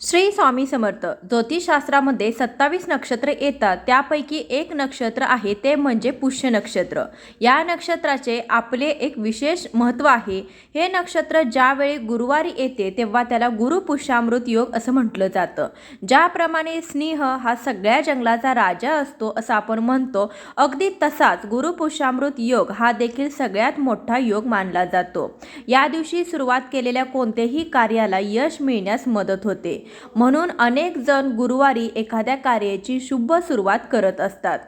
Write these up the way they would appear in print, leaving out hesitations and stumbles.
श्री स्वामी समर्थ. ज्योतिषशास्त्रामध्ये 27 नक्षत्र येतात, त्यापैकी एक नक्षत्र आहे ते म्हणजे पुष्य नक्षत्र. या नक्षत्राचे आपले एक विशेष महत्त्व आहे. हे नक्षत्र ज्यावेळी गुरुवारी येते तेव्हा त्याला गुरुपुष्यामृत योग असं म्हटलं जातं. ज्याप्रमाणे सिंह हा सगळ्या जंगलाचा राजा असतो असं आपण म्हणतो, अगदी तसाच गुरुपुष्यामृत योग हा देखील सगळ्यात मोठा योग मानला जातो. या दिवशी सुरुवात केलेल्या कोणत्याही कार्याला यश मिळण्यास मदत होते. म्हणून अनेक जण गुरुवारी एखाद्या कार्याची शुभ सुरुवात करत असतात.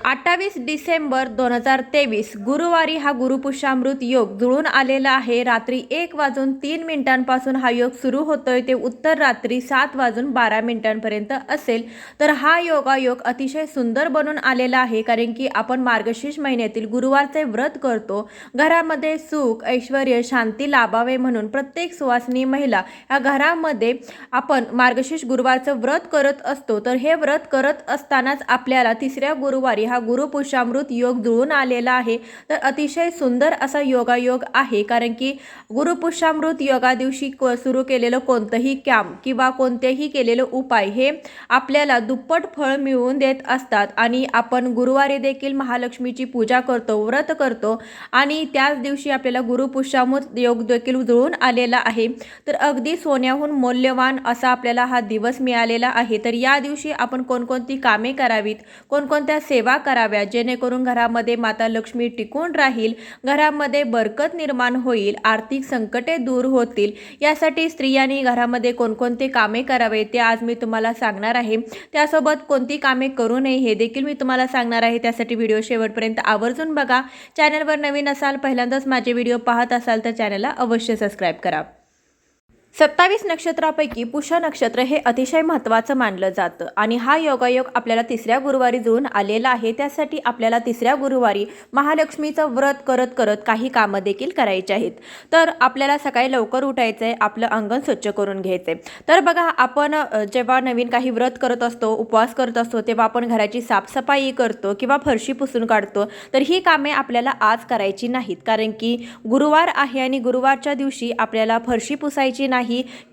28 डिसेंबर 2023 गुरुवारी हा गुरुपुष्यामृत योग जुळून आलेला आहे. रात्री 1:03 हा योग सुरू होतोय, ते उत्तर रात्री 7:12 असेल. तर हा योगायोग अतिशय सुंदर बनून आलेला आहे, कारण की आपण मार्गशीर्ष महिन्यातील गुरुवारचे व्रत करतो. घरामध्ये सुख, ऐश्वर्य, शांती लाभावे म्हणून प्रत्येक सुवासिनी महिला या घरामध्ये आपण मार्गशीर्ष गुरुवारचं व्रत करत असतो. तर हे व्रत करत असतानाच आपल्याला तिसऱ्या गुरुवारी हा गुरुपुष्यामृत योग जुळून आलेला आहे. तर अतिशय सुंदर असा योगायोग आहे, कारण की गुरुपुष्यामृत योगा दिवशी सुरू केलेलं कोणतंही काम किंवा कोणतेही केलेलं उपाय हे आपल्याला दुप्पट फळ मिळवून देत असतात. आणि आपण गुरुवारी देखील महालक्ष्मीची पूजा करतो, व्रत करतो, आणि त्याच दिवशी आपल्याला गुरुपुष्यामृत योग देखील जुळून आलेला आहे. तर अगदी सोन्याहून मौल्यवान असा आपल्याला हा दिवस मिळालेला आहे. तर या दिवशी आपण कोणकोणती कामे करावीत, कोणकोणत्या सेवा कराव्या, जेणेकरून घरामध्ये माता लक्ष्मी टिकून राहील, घरामध्ये बरकत निर्माण होईल, आर्थिक संकटे दूर होतील, यासाठी स्त्रियांनी घरामध्ये कोणकोणते कामे करावे ते आज मी तुम्हाला सांगणार आहे. त्यासोबत कोणती कामे करू नये हे देखील मी तुम्हाला सांगणार आहे. त्यासाठी व्हिडिओ शेवटपर्यंत आवर्जून बघा. चॅनलवर नवीन असाल, पहिल्यांदाच माझे व्हिडिओ पाहत असाल तर चॅनलला अवश्य सबस्क्राईब करा. 27 नक्षत्रापैकी पुष्य नक्षत्र हे अतिशय महत्त्वाचं मानलं जातं, आणि हा योगायोग आपल्याला तिसऱ्या गुरुवारी जुळून आलेला आहे. त्यासाठी आपल्याला तिसऱ्या गुरुवारी महालक्ष्मीचं व्रत करत करत काही कामं देखील करायची आहेत. तर आपल्याला सकाळी लवकर उठायचं आहे, आपलं अंगण स्वच्छ करून घ्यायचं आहे. तर बघा, आपण जेव्हा नवीन काही व्रत करत असतो, उपवास करत असतो, तेव्हा आपण घराची साफसफाई करतो किंवा फरशी पुसून काढतो. तर ही कामे आपल्याला आज करायची नाहीत, कारण की गुरुवार आहे आणि गुरुवारच्या दिवशी आपल्याला फरशी पुसायची नाही,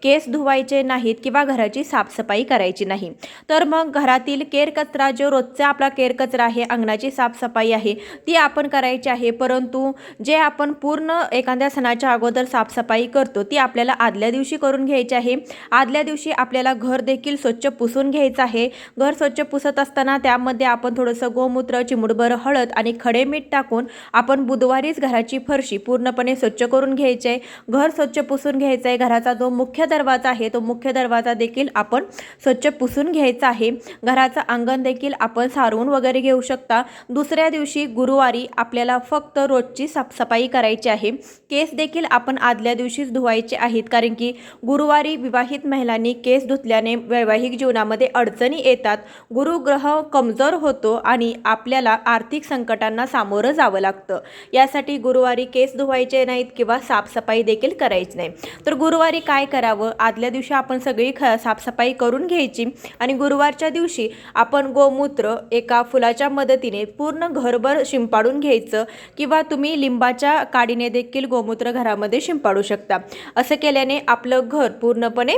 केस धुवायचे नाहीत किंवा घराची साफसफाई करायची नाही. तर मग घरातील केरकचरा, जो रोजचा आपला केरकचरा आहे, अंगणाची साफसफाई आहे, ती आपण करायची आहे. परंतु जे आपण पूर्ण एखाद्या सणाच्या अगोदर साफसफाई करतो ती आपल्याला आदल्या दिवशी करून घ्यायची आहे. आदल्या दिवशी आपल्याला घर देखील स्वच्छ पुसून घ्यायचं आहे. घर स्वच्छ पुसत असताना त्यामध्ये आपण थोडंसं गोमूत्र, चिमूटभर हळद आणि खडे मीठ टाकून आपण बुधवारीच घराची फरशी पूर्णपणे स्वच्छ करून घ्यायची आहे. घर स्वच्छ पुसून घ्यायचं आहे. घराचा जो मुख्य दरवाजा आहे तो मुख्य दरवाजा देखील आपण स्वच्छ पुसून घ्यायचा आहे. घराचं अंगण देखील आपण सारवून वगैरे घेऊ शकता. दुसऱ्या दिवशी गुरुवारी आपल्याला फक्त रोजची साफसफाई करायची आहे. केस देखील आपण आदल्या दिवशीच धुवायचे आहेत, कारण की गुरुवारी विवाहित महिलांनी केस धुतल्याने वैवाहिक जीवनामध्ये अडचणी येतात, गुरुग्रह कमजोर होतो आणि आपल्याला आर्थिक संकटांना सामोरं जावं लागतं. यासाठी गुरुवारी केस धुवायचे नाहीत किंवा साफसफाई देखील करायची नाही. तर गुरुवारी काय करावं, आदल्या दिवशी आपण सगळी साफसफाई करून घ्यायची आणि गुरुवारच्या दिवशी आपण गोमूत्र एका फुलाच्या मदतीने पूर्ण घरभर शिंपाडून घ्यायचं, किंवा तुम्ही लिंबाच्या काडीने देखील गोमूत्र घरामध्ये शिंपाडू शकता. असं केल्याने आपलं घर पूर्णपणे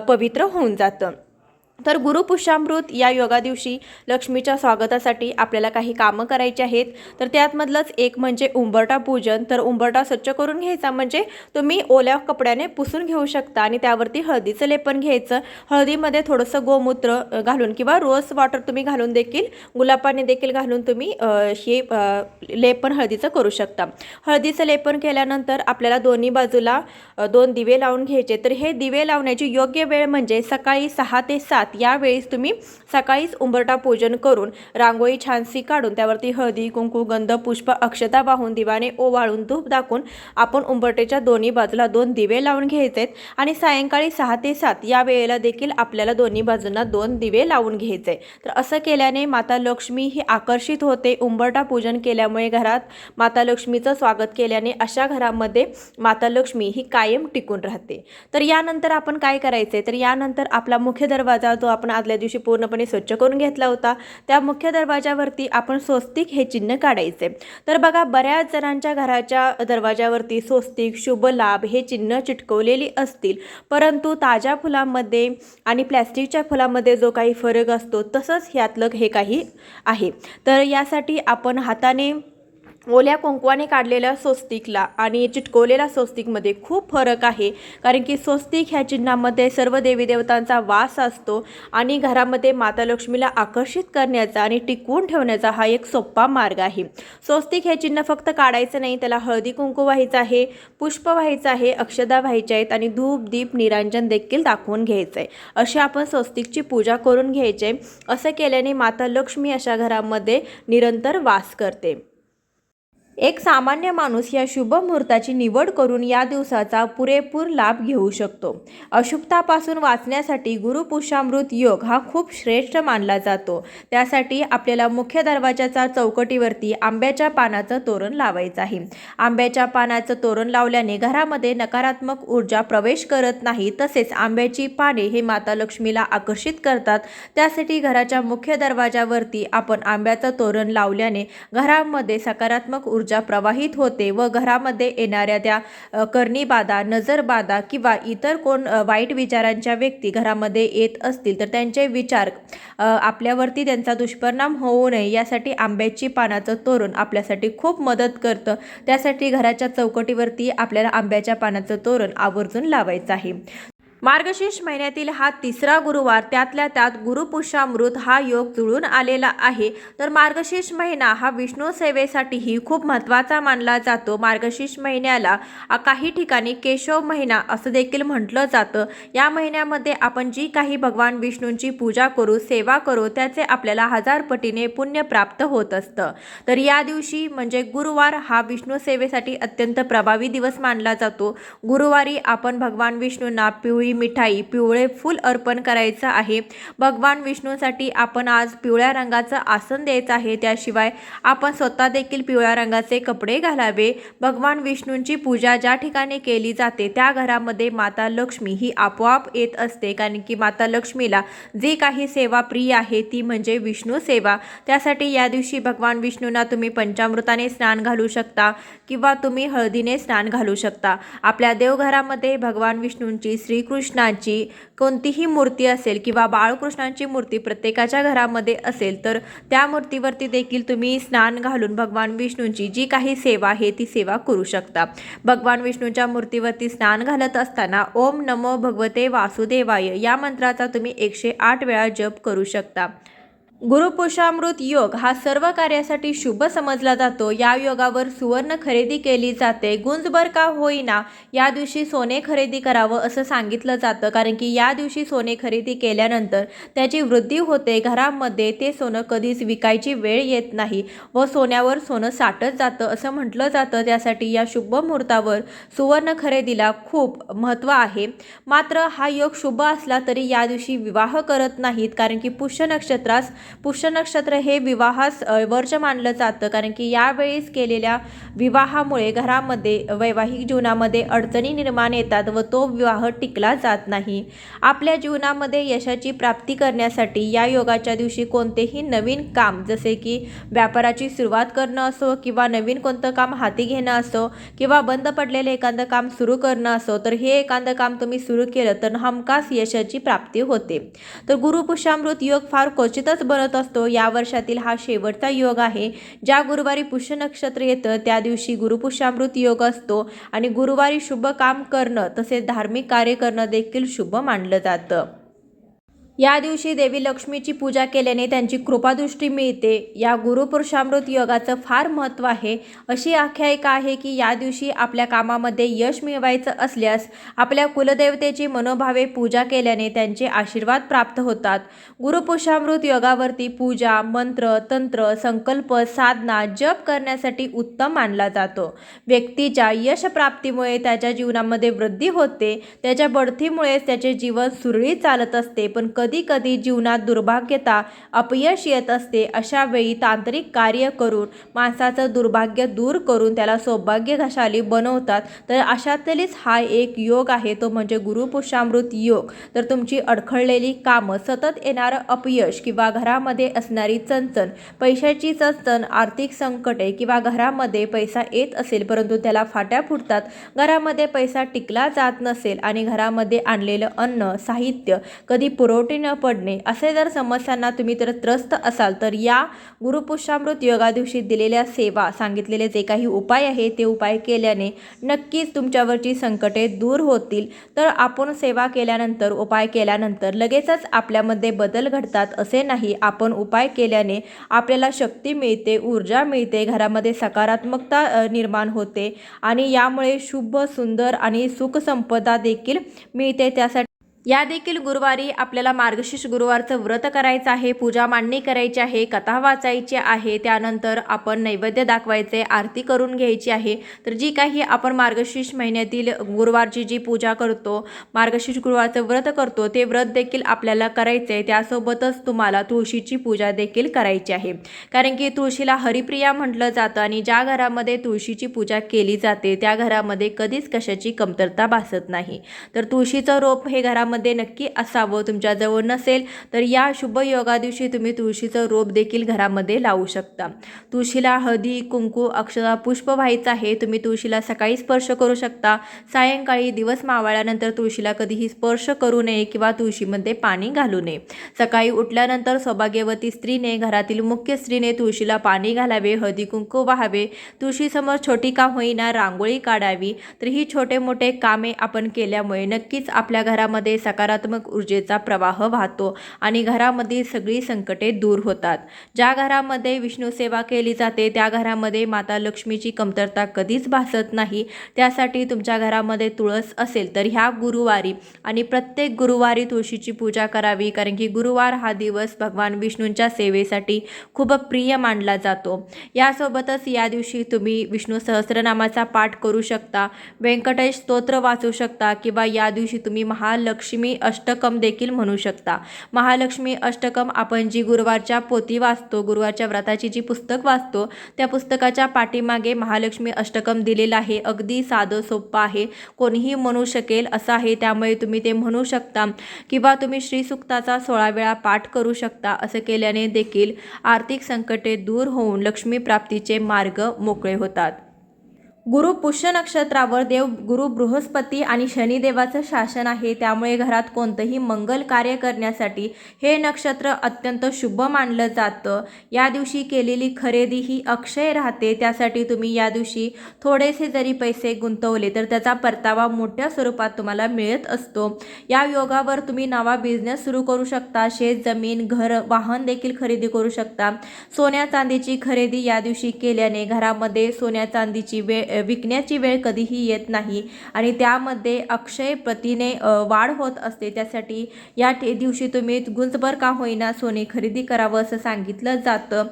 पवित्र होऊन जातं. तर गुरुपुष्यामृत या योगा दिवशी लक्ष्मीच्या स्वागतासाठी आपल्याला काही कामं करायची आहेत. तर त्यातमधलंच एक म्हणजे उंबरठा पूजन. तर उंबरठा स्वच्छ करून घ्यायचा, म्हणजे तुम्ही ओल्या कपड्याने पुसून घेऊ शकता आणि त्यावरती हळदीचं लेपन घ्यायचं. हळदीमध्ये थोडंसं गोमूत्र घालून किंवा रोज वॉटर तुम्ही घालून देखील, गुलाब देखील घालून तुम्ही हे लेपन हळदीचं करू शकता. हळदीचं लेपन केल्यानंतर आपल्याला दोन्ही बाजूला 2 दिवे लावून घ्यायचे. तर हे दिवे लावण्याची योग्य वेळ म्हणजे सकाळी 6 ते 7 यावेळेस तुम्ही सकाळीच उंबरठा पूजन करून रांगोळी छानशी काढून त्यावरती हळदी, कुंकू, गंध, पुष्प, अक्षता वाहून, दिवाने ओवाळून, धूप दाखवून आपण उंबरठ्याच्या दोन्ही बाजूला 2 दिवे लावून घ्यायचे. आणि सायंकाळी 6 ते 7 या वेळेला देखील आपल्याला दोन्ही बाजूंना 2 दिवे लावून घ्यायचे. तर असं केल्याने माता लक्ष्मी ही आकर्षित होते. उंबरठा पूजन केल्यामुळे घरात माता लक्ष्मीचं स्वागत केल्याने अशा घरामध्ये माता लक्ष्मी ही कायम टिकून राहते. तर यानंतर आपण काय करायचे, तर यानंतर आपला मुख्य दरवाजा तो आपण आदल्या दिवशी पूर्णपणे स्वच्छ करून घेतला होता, त्या मुख्य दरवाजावरती आपण स्वस्तिक हे चिन्ह काढायचे. तर बघा, बऱ्याच जणांच्या घराच्या दरवाजावरती स्वस्तिक, शुभ लाभ हे चिन्ह चिटकवलेली असतील, परंतु ताज्या फुलांमध्ये आणि प्लॅस्टिकच्या फुलांमध्ये जो काही फरक असतो तसंच ह्यातलं हे काही आहे. तर यासाठी आपण हाताने ओल्या कुंकवाने काढलेल्या स्वस्तिकला आणि चिटकवलेल्या स्वस्तिकमध्ये खूप फरक आहे. कारण की स्वस्तिक ह्या चिन्हामध्ये सर्व देवी देवतांचा वास असतो आणि घरामध्ये माता लक्ष्मीला आकर्षित करण्याचा आणि टिकवून ठेवण्याचा हा एक सोपा मार्ग आहे. स्वस्तिक हे चिन्ह फक्त काढायचं नाही, त्याला हळदी कुंकू व्हायचं आहे, पुष्प व्हायचं आहे, अक्षदा व्हायच्या आहेत आणि धूप दीप निरांजन देखील दाखवून घ्यायचं आहे. अशी आपण स्वस्तिकची पूजा करून घ्यायची आहे. असं केल्याने माता लक्ष्मी अशा घरामध्ये निरंतर वास करते. एक सामान्य माणूस या शुभ मुहूर्ताची निवड करून या दिवसाचा पुरेपूर लाभ घेऊ शकतो. अशुभतापासून वाचण्यासाठी गुरुपुष्यामृत योग हा खूप श्रेष्ठ मानला जातो. त्यासाठी आपल्याला मुख्य दरवाजाचा चौकटीवरती आंब्याच्या पानाचं तोरण लावायचं आहे. आंब्याच्या पानाचं तोरण लावल्याने घरामध्ये नकारात्मक ऊर्जा प्रवेश करत नाही. तसेच आंब्याची पाने हे माता लक्ष्मीला आकर्षित करतात. त्यासाठी घराच्या मुख्य दरवाजावरती आपण आंब्याचं तोरण लावल्याने घरामध्ये सकारात्मक ऊर्जा प्रवाहित होते व घरामध्ये येणाऱ्या त्या करणी बाधा, नजर बाधा किंवा इतर कोण वाईट विचारांच्या व्यक्ती घरामध्ये येत असतील तर त्यांचे विचार आपल्यावरती त्यांचा दुष्परिणाम होऊ नये यासाठी आंब्याची पानाचं तोरण आपल्यासाठी खूप मदत करतं. त्यासाठी घराच्या चौकटीवरती आपल्याला आंब्याच्या पानाचं तोरण आवर्जून लावायचं आहे. मार्गशीर्ष महिन्यातील हा तिसरा गुरुवार, त्यातल्या त्यात गुरुपुष्यामृत हा योग जुळून आलेला आहे. तर मार्गशीर्ष महिना हा विष्णू सेवेसाठीही खूप महत्त्वाचा मानला जातो. मार्गशीर्ष महिन्याला काही ठिकाणी केशव महिना असं देखील म्हटलं जातं. या महिन्यामध्ये आपण जी काही भगवान विष्णूंची पूजा करू, सेवा करू, त्याचे आपल्याला 1000 पटीने पुण्य प्राप्त होत असतं. तर या दिवशी म्हणजे गुरुवार हा विष्णू सेवेसाठी अत्यंत प्रभावी दिवस मानला जातो. गुरुवारी आपण भगवान विष्णूंना पिवळी मिठाई, पिवळे फूल अर्पण करायचं आहे. भगवान विष्णूसाठी आपण आज पिवळ्या रंगाचं आसन द्यायचं आहे. त्याशिवाय आपण स्वतः देखील पिवळ्या रंगाचे कपडे घालावे. भगवान विष्णूंची पूजा ज्या ठिकाणी केली जाते त्या घरामध्ये माता लक्ष्मी ही आपोआप येत असते. कारण की माता लक्ष्मीला जी काही सेवा प्रिय आहे ती म्हणजे विष्णू सेवा. त्यासाठी या दिवशी भगवान विष्णूंना तुम्ही पंचामृताने स्नान घालू शकता किंवा तुम्ही हळदीने स्नान घालू शकता. आपल्या देवघरामध्ये भगवान विष्णूंची, श्रीकृष्णाची कोणतीही मूर्ती असेल किंवा बाळकृष्णांची मूर्ती प्रत्येकाच्या घरामध्ये असेल तर त्या मूर्तीवरती देखील तुम्ही स्नान घालून भगवान विष्णूंची जी काही सेवा आहे ती सेवा करू शकता. भगवान विष्णूंच्या मूर्तीवरती स्नान घालत असताना ओम नमो भगवते वासुदेवाय या मंत्राचा तुम्ही 108 वेळा जप करू शकता. गुरुपुष्यामृत योग हा सर्व कार्यासाठी शुभ समजला जातो. या योगावर सुवर्ण खरेदी केली जाते. गुंजभर का होईना या दिवशी सोने खरेदी करावं असं सांगितलं जातं. कारण की या दिवशी सोने खरेदी केल्यानंतर त्याची वृद्धी होते. घरामध्ये ते सोनं कधीच विकायची वेळ येत नाही व सोन्यावर सोनं साठत जातं असं म्हटलं जातं. त्यासाठी या शुभ मुहूर्तावर सुवर्ण खरेदीला खूप महत्त्व आहे. मात्र हा योग शुभ असला तरी या दिवशी विवाह करत नाहीत. कारण की पुष्य नक्षत्र हे विवाहास वर्ष मानलं जातं. कारण की यावेळेस केलेल्या विवाहामुळे घरामध्ये वैवाहिक जीवनामध्ये अडचणी निर्माण येतात व तो विवाह टिकला जात नाही. आपल्या जीवनामध्ये यशाची प्राप्ती करण्यासाठी या योगाच्या दिवशी कोणतेही नवीन काम जसे की व्यापाराची सुरुवात करणं असो किंवा नवीन कोणतं काम हाती घेणं असो किंवा बंद पडलेले एखादं काम सुरू करणं असो तर हे एखादं काम तुम्ही सुरू केलं तर हमखास यशाची प्राप्ती होते. तर गुरुपुष्यामृत योग फार क्वचितच बनत असतो. या वर्षातील हा शेवटचा योग आहे. ज्या गुरुवारी पुष्य नक्षत्र येतं त्या दिवशी गुरुपुष्यामृत योग असतो आणि गुरुवारी शुभ काम करणं तसेच धार्मिक कार्य करणं देखील शुभ मानलं जातं. या दिवशी देवी लक्ष्मीची पूजा केल्याने त्यांची कृपादृष्टी मिळते. या गुरुपुरुषामृत योगाचं फार महत्त्व आहे. अशी आख्यायिका आहे की या दिवशी आपल्या कामामध्ये यश मिळवायचं असल्यास आपल्या कुलदेवतेची मनोभावे पूजा केल्याने त्यांचे आशीर्वाद प्राप्त होतात. गुरुपुरुषामृत योगावरती पूजा, मंत्र, तंत्र, संकल्प, साधना, जप करण्यासाठी उत्तम मानला जातो. व्यक्तीच्या यशप्राप्तीमुळे त्याच्या जीवनामध्ये वृद्धी होते. त्याच्या बढतीमुळेच त्याचे जीवन सुरळीत चालत असते. पण कधी कधी जीवनात दुर्भाग्यता अपयश येत असते. अशा वेळी तांत्रिक कार्य करून माणसाचं दुर्भाग्य दूर करून त्याला सौभाग्यशाली बनवतात. तर अशातलीच हा एक योग आहे, तो म्हणजे गुरुपुष्यामृत योग. तर तुमची अडखळलेली कामं, सतत येणारं अपयश किंवा घरामध्ये असणारी चणचण, पैशाची चणचण, आर्थिक संकटे किंवा घरामध्ये पैसा येत असेल परंतु त्याला फाट्या फुटतात, घरामध्ये पैसा टिकला जात नसेल आणि घरामध्ये आणलेलं अन्न साहित्य कधी पुरवठे न पडणे, असे जर समस्यांना तुम्ही तर त्रस्त असाल तर या गुरुपुष्यामृत योगा दिवशी दिलेल्या सेवा सांगितलेले जे काही उपाय आहे ते उपाय केल्याने नक्कीच तुमच्यावरची संकटे दूर होतील. तर आपण सेवा केल्यानंतर, उपाय केल्यानंतर लगेचच आपल्यामध्ये बदल घडतात असे नाही. आपण उपाय केल्याने आपल्याला शक्ती मिळते, ऊर्जा मिळते, घरामध्ये सकारात्मकता निर्माण होते आणि यामुळे शुभ, सुंदर आणि सुखसंपदा देखील मिळते. त्यासाठी या देखील गुरुवारी आपल्याला मार्गशीर्ष गुरुवारचं व्रत करायचं आहे, पूजा मांडणी करायची आहे, कथा वाचायची आहे, त्यानंतर आपण नैवेद्य दाखवायचे, आरती करून घ्यायची आहे. तर जी काही आपण मार्गशीर्ष महिन्यातील गुरुवारची जी पूजा करतो, मार्गशीर्ष गुरुवारचं व्रत करतो, ते व्रत देखील आपल्याला करायचं आहे. त्यासोबतच तुम्हाला तुळशीची पूजा देखील करायची आहे, कारण की तुळशीला हरिप्रिया म्हटलं जातं आणि ज्या घरामध्ये तुळशीची पूजा केली जाते त्या घरामध्ये कधीच कशाची कमतरता भासत नाही. तर तुळशीचं रोप हे घरामध्ये नक्की असावं. तुमच्याजवळ नसेल तर या शुभ योगा दिवशी तुम्ही तुळशीचं रोप देखील घरामध्ये लावू शकता. तुळशीला हळदी, कुंकू, अक्षता, पुष्प व्हायचं आहे. तुम्ही तुळशीला सकाळी स्पर्श करू शकता, सायंकाळी दिवस मावळल्यानंतर तुळशीला कधीही स्पर्श करू नये किंवा तुळशीमध्ये पाणी घालू नये. सकाळी उठल्यानंतर सौभाग्यवती स्त्रीने, घरातील मुख्य स्त्रीने तुळशीला पाणी घालावे, हळदी कुंकू वाहावे, तुळशीसमोर छोटी का होईना रांगोळी काढावी. तर ही छोटे मोठे कामे आपण केल्यामुळे नक्कीच आपल्या घरामध्ये सकारात्मक ऊर्जेचा प्रवाह वाहतो आणि घरामधील सगळी संकटे दूर होतात. ज्या घरामध्ये विष्णू सेवा केली जाते त्या घरामध्ये माता लक्ष्मीची कमतरता कधीच भासत नाही. त्यासाठी तुमच्या घरामध्ये तुळस असेल तर ह्या गुरुवारी आणि प्रत्येक गुरुवारी तुळशीची पूजा करावी, कारण की गुरुवार हा दिवस भगवान विष्णूंच्या सेवेसाठी खूप प्रिय मानला जातो. यासोबतच या दिवशी तुम्ही विष्णू सहस्रनामाचा पाठ करू शकता, व्यंकटेश स्तोत्र वाचू शकता किंवा या दिवशी तुम्ही महालक्ष्मी अष्टकम देखील म्हणू शकता. महालक्ष्मी अष्टकम आपण जी गुरुवारच्या पोथी वाचतो, गुरुवारच्या व्रताची जी पुस्तक वाचतो, त्या पुस्तकाच्या पाठीमागे महालक्ष्मी अष्टकम दिलेलं आहे. अगदी साधं सोपं आहे, कोणीही म्हणू शकेल असं आहे. त्यामुळे तुम्ही ते म्हणू शकता किंवा तुम्ही श्रीसुक्ताचा 16 वेळा पाठ करू शकता. असं केल्याने देखील आर्थिक संकटे दूर होऊन लक्ष्मी प्राप्तीचे मार्ग मोकळे होतात. गुरु पुष्य नक्षत्रावर देव गुरु बृहस्पती आणि शनिदेवाचं शासन आहे. त्यामुळे घरात कोणतंही मंगल कार्य करण्यासाठी हे नक्षत्र अत्यंत शुभ मानलं जातं. या दिवशी केलेली खरेदी ही अक्षय राहते. त्यासाठी तुम्ही या दिवशी थोडेसे जरी पैसे गुंतवले तर त्याचा परतावा मोठ्या स्वरूपात तुम्हाला मिळत असतो. या योगावर तुम्ही नवा बिझनेस सुरू करू शकता, शेत जमीन, घर, वाहन देखील खरेदी करू शकता. सोन्या चांदीची खरेदी या दिवशी केल्याने घरामध्ये सोन्या चांदीची विकण्याची वेळ कधीही येत नाही आणि त्यामध्ये अक्षय प्रतीने वाढ होत असते. त्यासाठी या दिवशी तुम्ही गुंजभर का होईना सोने खरेदी करावं असं सांगितलं जातं.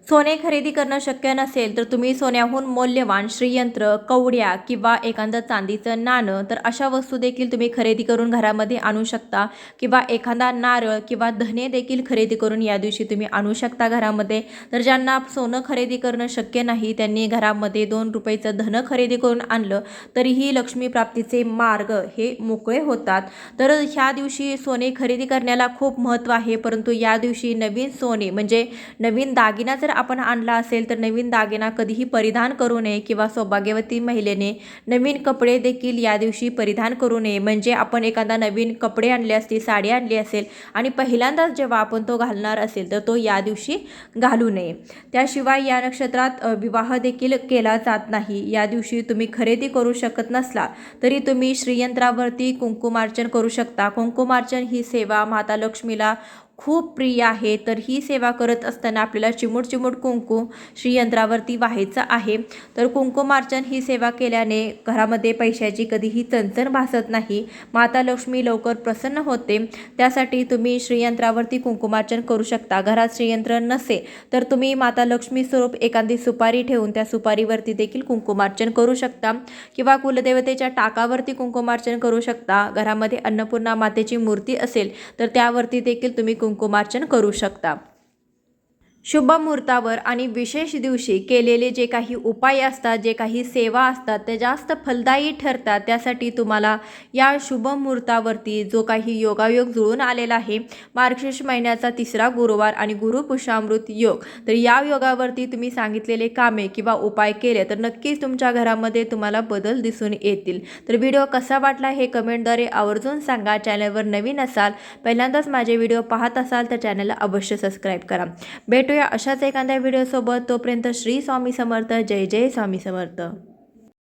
सोने खरेदी करणं शक्य नसेल तर तुम्ही सोन्याहून मौल्यवान श्रीयंत्र, कवड्या किंवा एखादं चांदीचं नाणं, तर अशा वस्तू देखील तुम्ही खरेदी करून घरामध्ये आणू शकता किंवा एखादा नारळ किंवा धने देखील खरेदी करून या दिवशी तुम्ही आणू शकता घरामध्ये. तर ज्यांना सोनं खरेदी करणं शक्य नाही त्यांनी घरामध्ये 2 रुपयाचं धन खरेदी करून आणलं तरीही लक्ष्मी प्राप्तीचे मार्ग हे मोकळे होतात. तर ह्या दिवशी सोने खरेदी करण्याला खूप महत्त्व आहे, परंतु या दिवशी नवीन सोने म्हणजे नवीन दागिना जर आपण आणला असेल तर नवीन दागिना कधीही परिधान करू नये किंवा सौभाग्यवती महिलेने नवीन कपडे देखील या दिवशी परिधान करू नये. म्हणजे आपण एखादा नवीन कपडे आणले असतील, साडी आणली असेल आणि पहिल्यांदाच जेव्हा आपण तो घालणार असेल तर तो या दिवशी घालू नये. त्याशिवाय या नक्षत्रात विवाह देखील केला जात नाही. या दिवशी तुम्ही खरेदी करू शकत नसला तरी तुम्ही श्रीयंत्रावरती कुंकुमार्चन करू शकता. कुंकुमार्चन ही सेवा माता लक्ष्मीला खूप प्रिय आहे. तर ही सेवा करत असताना आपल्याला चिमूट चिमूट कुंकू श्रीयंत्रावरती व्हायचं आहे. तर कुंकुमार्चन ही सेवा केल्याने घरामध्ये पैशाची कधीही चणचण भासत नाही. माता लक्ष्मी लवकर प्रसन्न होते. त्यासाठी तुम्ही श्रीयंत्रावरती कुंकुमार्चन करू शकता. घरात श्रीयंत्र नसेल तर तुम्ही माता लक्ष्मी स्वरूप एखादी सुपारी ठेवून त्या सुपारीवरती देखील कुंकुमार्चन करू शकता किंवा कुलदेवतेच्या टाकावरती कुंकुमार्चन करू शकता. घरामध्ये अन्नपूर्णा मातेची मूर्ती असेल तर त्यावरती देखील तुम्ही कुंकुमार्चन करू शकता. शुभ मुहूर्तावर आणि विशेष दिवशी केलेले जे काही उपाय असतात, जे काही सेवा असतात ते जास्त फलदायी ठरतात. त्यासाठी तुम्हाला या शुभ मुहूर्तावरती जो काही योगायोग जुळून आलेला आहे, मार्गशीर्ष महिन्याचा 3रा गुरुवार आणि गुरुपुष्यामृत योग, तर या योगावरती तुम्ही सांगितलेले कामे किंवा उपाय केले तर नक्कीच तुमच्या घरामध्ये तुम्हाला बदल दिसून येतील. तर व्हिडिओ कसा वाटला हे कमेंटद्वारे आवर्जून सांगा. चॅनलवर नवीन असाल, पहिल्यांदाच माझे व्हिडिओ पाहत असाल तर चॅनलला अवश्य सबस्क्राईब करा. भेटूया अशाच एखाद्या व्हिडिओसोबत. तोपर्यंत श्री स्वामी समर्थ. जय जय स्वामी समर्थ.